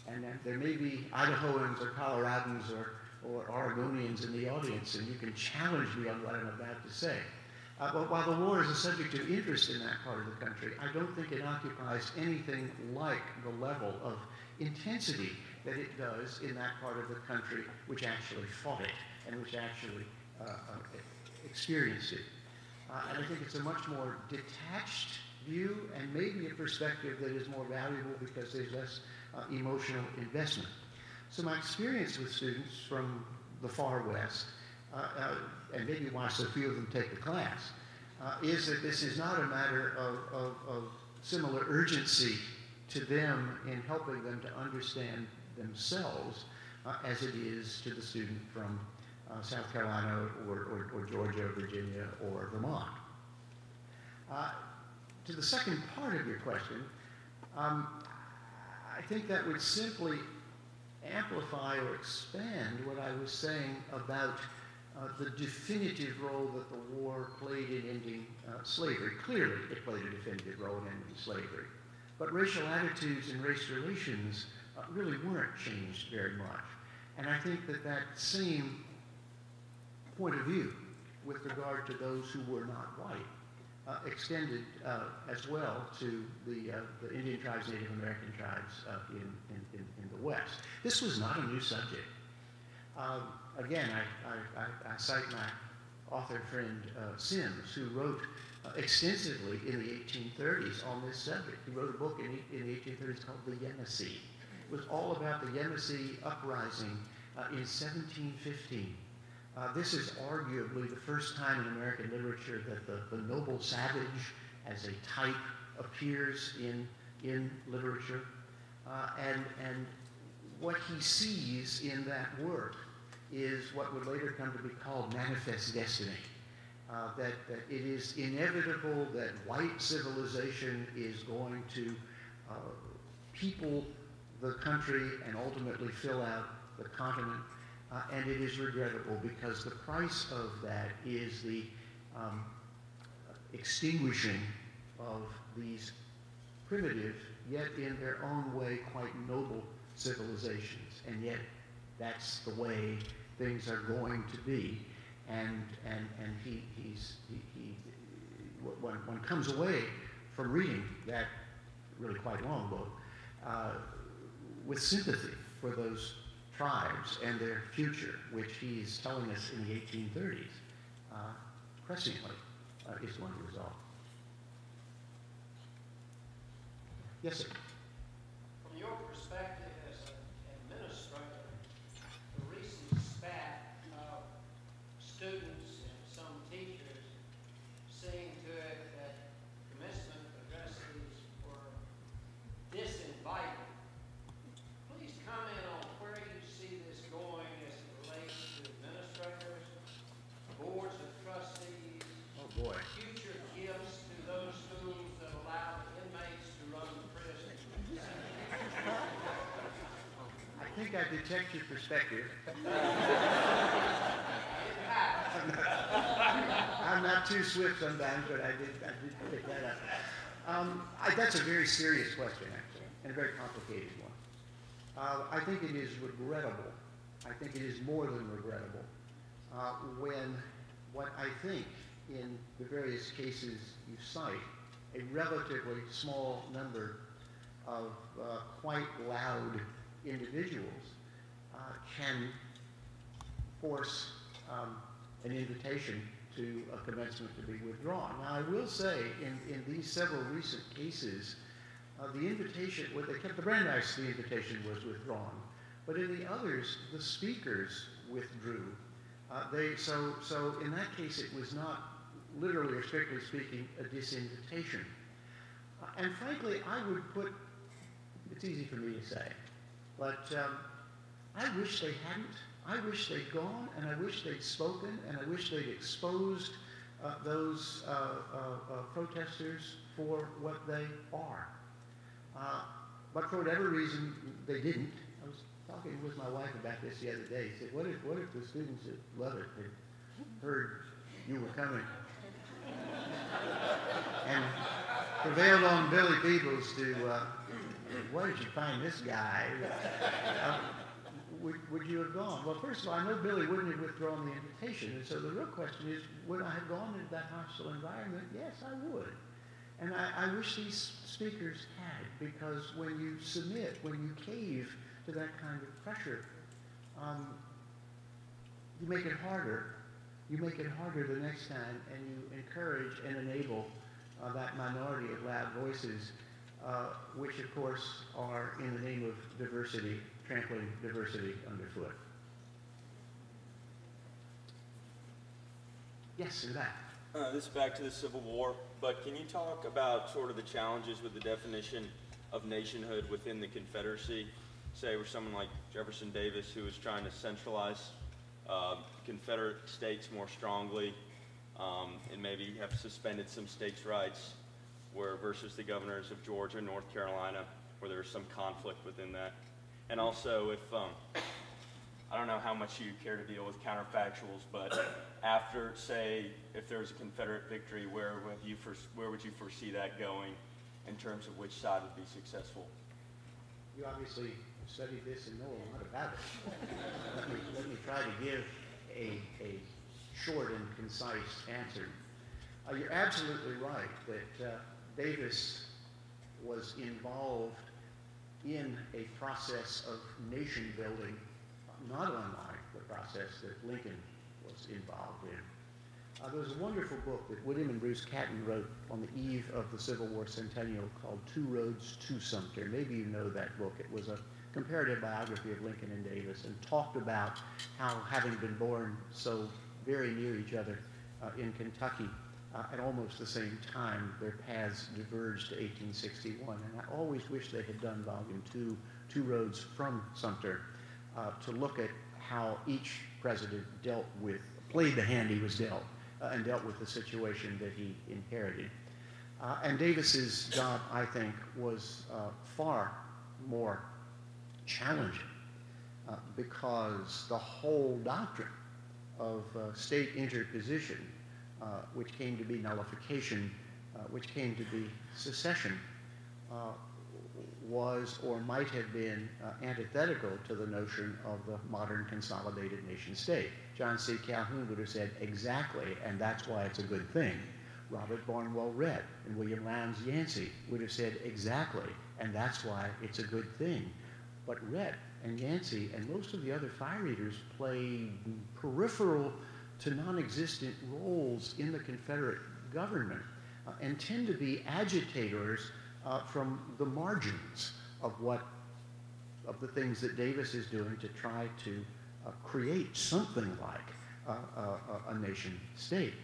And there may be Idahoans or Coloradans or Oregonians in the audience, and you can challenge me on what I'm about to say. But while the war is a subject of interest in that part of the country, I don't think it occupies anything like the level of intensity that it does in that part of the country which actually fought it and which actually experienced it. And I think it's a much more detached view and maybe a perspective that is more valuable because there's less emotional investment. So my experience with students from the far West, and maybe why so few of them take the class, is that this is not a matter of similar urgency to them in helping them to understand themselves as it is to the student from South Carolina or Georgia, Virginia, or Vermont. To the second part of your question, I think that would simply amplify or expand what I was saying about the definitive role that the war played in ending slavery. Clearly, it played a definitive role in ending slavery. But racial attitudes and race relations really weren't changed very much. And I think that that same point of view with regard to those who were not white extended as well to the Indian tribes, Native American tribes in the West. This was not a new subject. Again, I cite my author friend Sims, who wrote extensively in the 1830s on this subject. He wrote a book in the 1830s called The Yenisei. It was all about the Yenisei uprising in 1715. This is arguably the first time in American literature that the noble savage as a type appears in literature. And what he sees in that work is what would later come to be called manifest destiny. That it is inevitable that white civilization is going to people the country and ultimately fill out the continent. And it is regrettable because the price of that is the extinguishing of these primitive, yet in their own way quite noble civilizations. And yet that's the way things are going to be. And one comes away from reading that really quite long book with sympathy for those tribes and their future, which he's telling us in the 1830s, presciently is going to resolve. Yes, sir. From your perspective as an administrator, the recent spat of students and some teachers seeing to it that commencement addresses were disinviting. Please comment on where you see this going as it relates to administrators, boards of trustees, future gifts to those schools that allow the inmates to run the prison. I think I detect your perspective. I'm not too swift sometimes, but I did pick that up. That's a very serious question, actually, and a very complicated one. I think it is regrettable. I think it is more than regrettable when what I think in the various cases you cite, a relatively small number of quite loud individuals can force an invitation to a commencement to be withdrawn. Now, I will say, in these several recent cases, the invitation, the Brandeis, the invitation was withdrawn, but in the others, the speakers withdrew. So in that case, it was not literally or strictly speaking a disinvitation. And frankly, I would put, it's easy for me to say, but I wish they hadn't. I wish they'd gone, and I wish they'd spoken, and I wish they'd exposed those protesters for what they are. But for whatever reason, they didn't. I was talking with my wife about this the other day. He said, what if the students at Lubbock had heard you were coming and prevailed on Billy Peebles to, where did you find this guy? Would you have gone? Well, first of all, I know Billy wouldn't have withdrawn the invitation, and so the real question is, would I have gone into that hostile environment? Yes, I would. And I wish these speakers had, because when you submit, when you cave to that kind of pressure, you make it harder. you make it harder the next time, and you encourage and enable that minority of loud voices, which of course are in the name of diversity, trampling diversity underfoot. Yes, in that. This is back to the Civil War, but can you talk about sort of the challenges with the definition of nationhood within the Confederacy? Say we're someone like Jefferson Davis, who was trying to centralize Confederate states more strongly, and maybe have suspended some states' rights, where versus the governors of Georgia and North Carolina, where there was some conflict within that. And also, if I don't know how much you care to deal with counterfactuals, but after, say, if there was a Confederate victory, where would you foresee that going in terms of which side would be successful? You obviously studied this and know a lot about it. let me try to give a short and concise answer. You're absolutely right that Davis was involved in a process of nation building, not unlike the process that Lincoln was involved in. There was a wonderful book that William and Bruce Catton wrote on the eve of the Civil War centennial called Two Roads to Sumter. Maybe you know that book. It was a comparative biography of Lincoln and Davis, and talked about how, having been born so very near each other in Kentucky at almost the same time, their paths diverged to 1861. And I always wish they had done volume 2, Two Roads from Sumter, to look at how each president played the hand he was dealt, and dealt with the situation that he inherited. And Davis's job, I think, was far more challenging because the whole doctrine of state interposition, which came to be nullification, which came to be secession, was or might have been antithetical to the notion of the modern consolidated nation state. John C. Calhoun would have said exactly, and that's why it's a good thing. Robert Barnwell Rhett and William Lowndes Yancey would have said exactly, and that's why it's a good thing. But Rhett and Yancey and most of the other fire eaters played peripheral to non-existent roles in the Confederate government and tend to be agitators from the margins of the things that Davis is doing to try to create something like a nation state.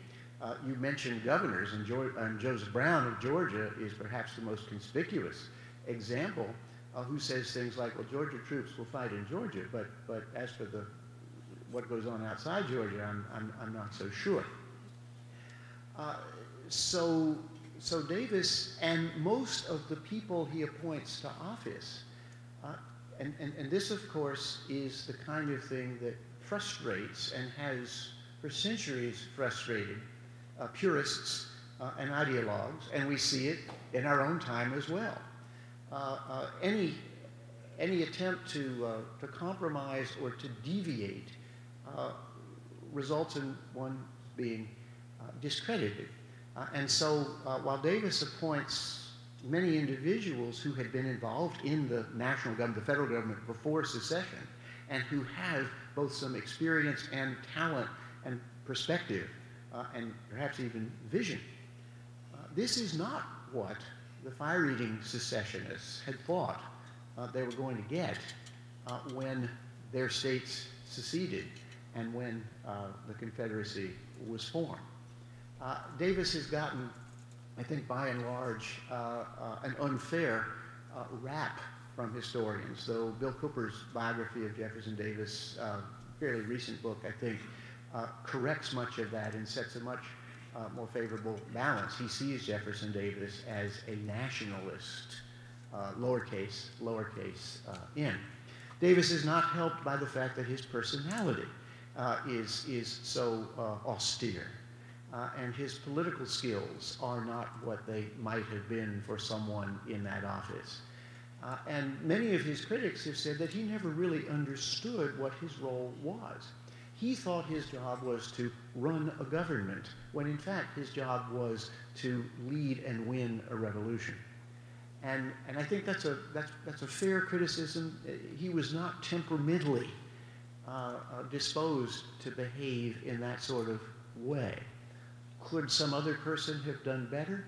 You mentioned governors, and Joseph Brown of Georgia is perhaps the most conspicuous example, who says things like, well, Georgia troops will fight in Georgia, but as for what goes on outside Georgia, I'm not so sure. So Davis and most of the people he appoints to office, and this, of course, is the kind of thing that frustrates and has for centuries frustrated purists and ideologues, and we see it in our own time as well. Any attempt to compromise or to deviate results in one being discredited. And so while Davis appoints many individuals who had been involved in the national government, the federal government, before secession, and who have both some experience and talent and perspective and perhaps even vision, this is not what the fire-eating secessionists had thought they were going to get when their states seceded and when the Confederacy was formed. Davis has gotten, I think by and large, an unfair rap from historians, though Bill Cooper's biography of Jefferson Davis, fairly recent book, I think, corrects much of that and sets a much more favorable balance. He sees Jefferson Davis as a nationalist, lowercase n. Davis is not helped by the fact that his personality is so austere, and his political skills are not what they might have been for someone in that office. And many of his critics have said that he never really understood what his role was. He thought his job was to run a government, when in fact his job was to lead and win a revolution. And I think that's a fair criticism. He was not temperamentally disposed to behave in that sort of way. Could some other person have done better?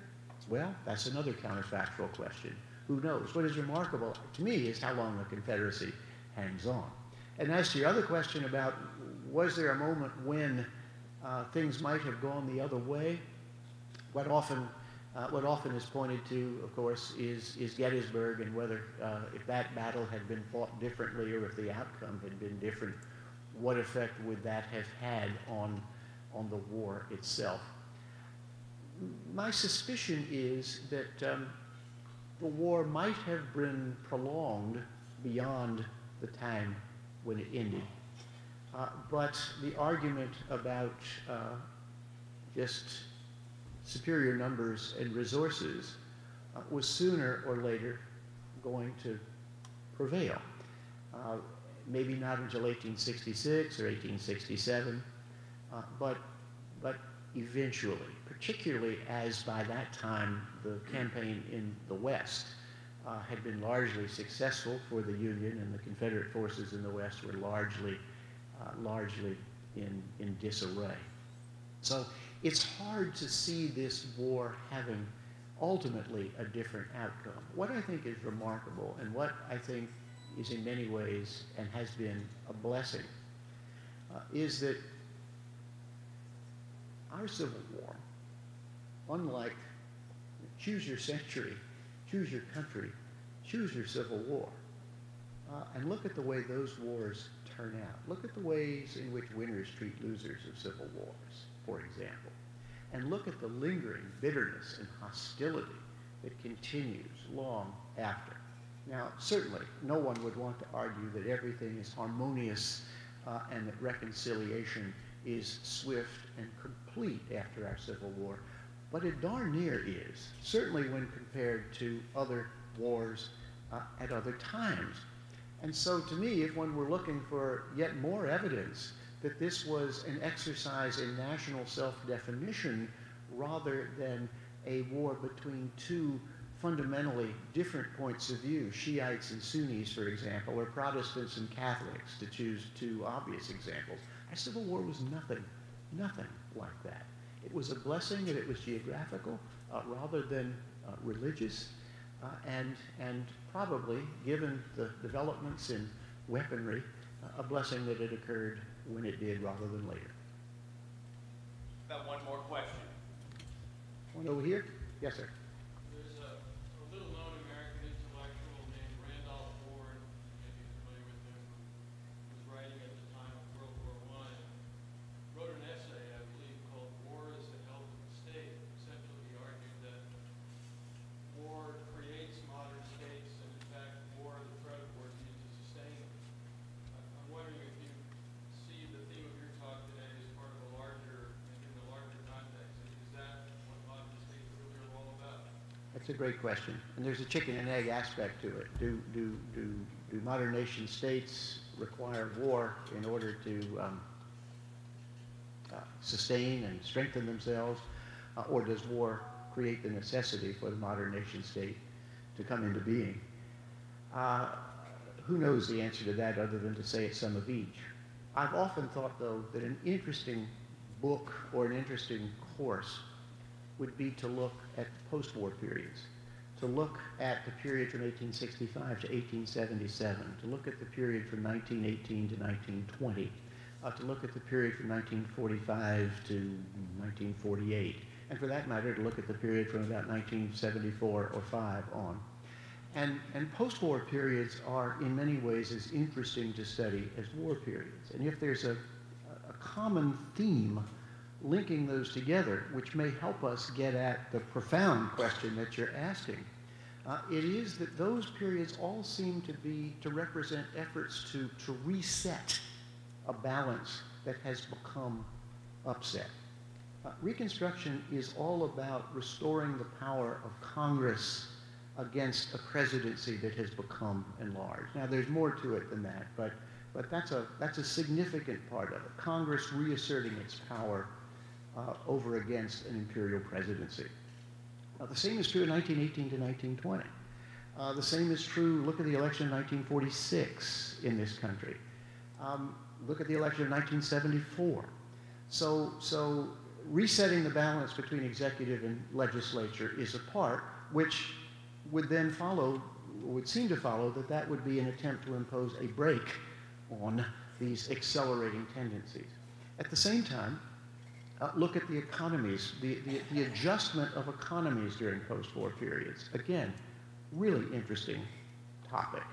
Well, that's another counterfactual question. Who knows? What is remarkable to me is how long the Confederacy hangs on. And as to your other question about was there a moment when things might have gone the other way, what often is pointed to, of course, is Gettysburg, and whether if that battle had been fought differently or if the outcome had been different, what effect would that have had on the war itself? My suspicion is that the war might have been prolonged beyond the time when it ended. But the argument about just superior numbers and resources was sooner or later going to prevail. Maybe not until 1866 or 1867, but eventually, particularly as by that time the campaign in the West had been largely successful for the Union, and the Confederate forces in the West were largely in disarray. So it's hard to see this war having ultimately a different outcome. What I think is remarkable, and what I think is in many ways and has been a blessing, is that our Civil War, unlike choose your century, choose your country, choose your Civil War, and look at the way those wars turn out. Look at the ways in which winners treat losers of civil wars, for example. And look at the lingering bitterness and hostility that continues long after. Now, certainly, no one would want to argue that everything is harmonious and that reconciliation is swift and complete after our Civil War, but it darn near is, certainly when compared to other wars at other times. And so to me, if one were looking for yet more evidence that this was an exercise in national self-definition rather than a war between two fundamentally different points of view, Shiites and Sunnis, for example, or Protestants and Catholics, to choose two obvious examples, our Civil War was nothing like that. It was a blessing that it was geographical rather than religious, and probably, given the developments in weaponry, a blessing that it occurred when it did rather than later. About one more question. One over here? Yes, sir. There's a little-known American intellectual named Randolph Ford, maybe you're familiar with him, who was writing at the time of World War I, wrote an essay, I believe, called War as the Health of the State. Essentially, he argued that war creates modern states, and in fact, war, the threat of war, needs to sustain them. I'm wondering if you see the theme of your talk today as part of a larger, in the larger context. Is that what modern states really are all about? That's a great question. And there's a chicken and egg aspect to it. Do modern nation states require war in order to sustain and strengthen themselves, or does war create the necessity for the modern nation state to come into being? Who knows the answer to that other than to say it's some of each. I've often thought, though, that an interesting book or an interesting course would be to look at post-war periods, to look at the period from 1865 to 1877, to look at the period from 1918 to 1920, to look at the period from 1945 to 1948, and for that matter, to look at the period from about 1974 or 5 on. And post-war periods are in many ways as interesting to study as war periods. And if there's a common theme linking those together, which may help us get at the profound question that you're asking, it is that those periods all seem to represent efforts to reset a balance that has become upset. Reconstruction is all about restoring the power of Congress against a presidency that has become enlarged. Now, there's more to it than that, but that's a significant part of it. Congress reasserting its power over against an imperial presidency. The same is true in 1918 to 1920. The same is true, look at the election of 1946 in this country. Look at the election of 1974. So resetting the balance between executive and legislature is a part, which would then follow, would seem to follow, that would be an attempt to impose a brake on these accelerating tendencies. At the same time, look at the economies, the adjustment of economies during post-war periods. Again, really interesting topic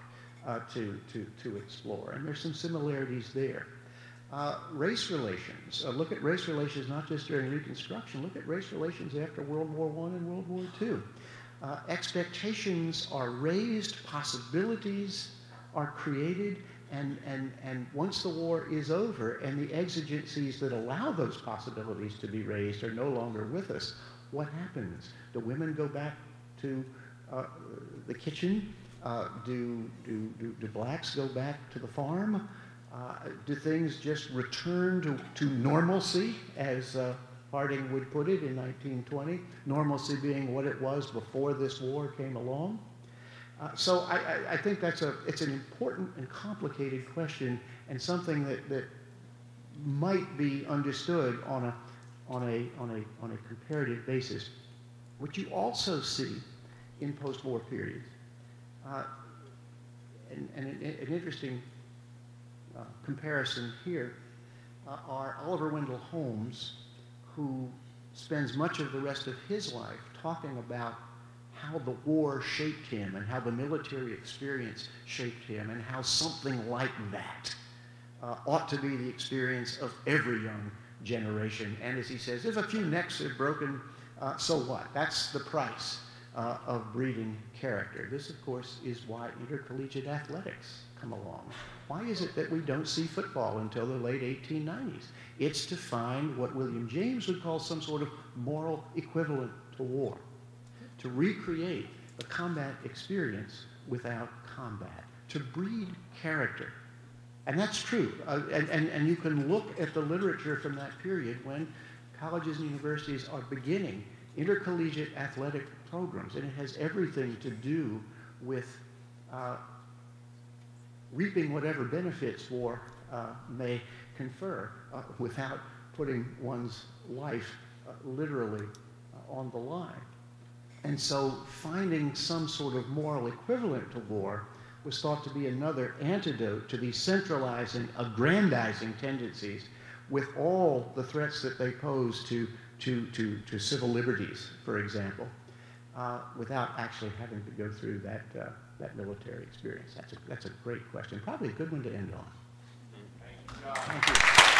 to explore, and there's some similarities there. Race relations. Look at race relations not just during Reconstruction. Look at race relations after World War I and World War II. Expectations are raised, possibilities are created, and once the war is over and the exigencies that allow those possibilities to be raised are no longer with us, what happens? Do women go back to the kitchen? Do blacks go back to the farm? Do things just return to normalcy, as Harding would put it in 1920, normalcy being what it was before this war came along? So I think it's an important and complicated question, and something that might be understood on a comparative basis. What you also see in post-war periods, and an interesting comparison here, are Oliver Wendell Holmes, who spends much of the rest of his life talking about how the war shaped him and how the military experience shaped him, and how something like that ought to be the experience of every young generation. And as he says, if a few necks are broken, so what? That's the price of breeding character. This, of course, is why intercollegiate athletics come along. Why is it that we don't see football until the late 1890s? It's to find what William James would call some sort of moral equivalent to war, to recreate the combat experience without combat, to breed character. And that's true. And you can look at the literature from that period when colleges and universities are beginning intercollegiate athletic programs, and it has everything to do with reaping whatever benefits war may confer without putting one's life literally on the line. And so finding some sort of moral equivalent to war was thought to be another antidote to these centralizing, aggrandizing tendencies, with all the threats that they pose to civil liberties, for example, without actually having to go through that military experience. That's a great question. Probably a good one to end on. Thank you.